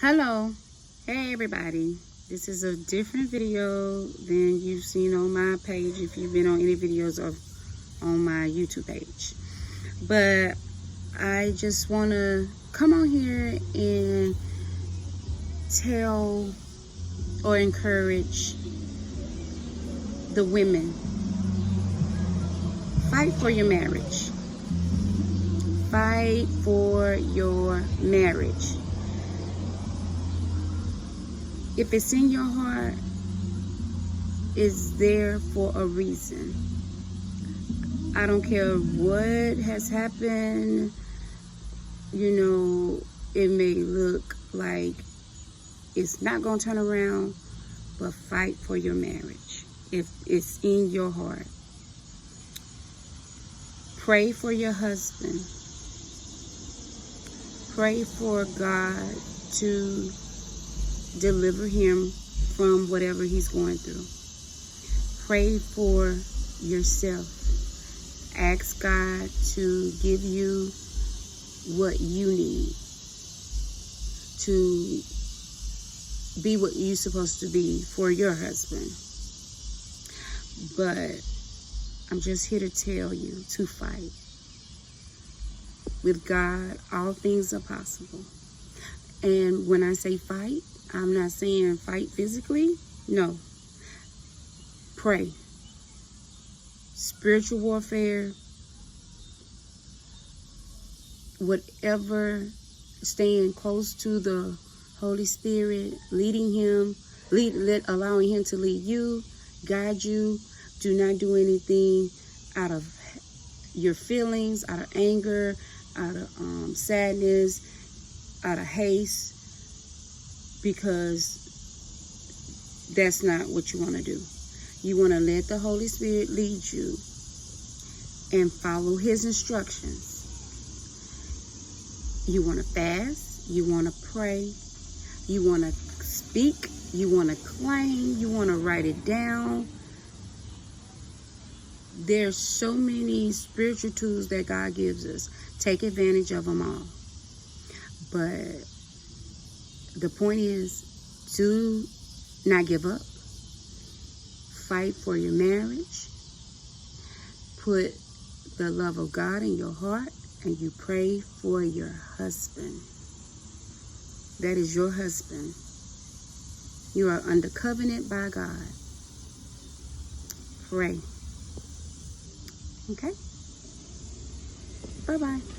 Hello, hey everybody. This is a different video than you've seen on my page if you've been on any videos of on my YouTube page. But I just want to come on here and tell or encourage the women. Fight for your marriage. Fight for your marriage. If it's in your heart, it's there for a reason. I don't care what has happened. You know, it may look like it's not going to turn around, but fight for your marriage if it's in your heart. Pray for your husband. Pray for God to deliver him from whatever he's going through. Pray for yourself. Ask God to give you what you need to be what you're supposed to be for your husband. But I'm just here to tell you to fight. With God, all things are possible. And when I say fight, I'm not saying fight physically. No. Pray. Spiritual warfare. Whatever. Staying close to the Holy Spirit. Leading Him. Allowing Him to lead you. Guide you. Do not do anything out of your feelings. Out of anger. Out of sadness. Out of haste. Because that's not what you want to do. You want to let the Holy Spirit lead you and follow His instructions. You want to fast. You want to pray. You want to speak. You want to claim. You want to write it down. There's so many spiritual tools that God gives us. Take advantage of them all. But the point is to not give up. Fight for your marriage. Put the love of God in your heart and you pray for your husband. That is your husband. You are under covenant by God. Pray. Okay? Bye-bye.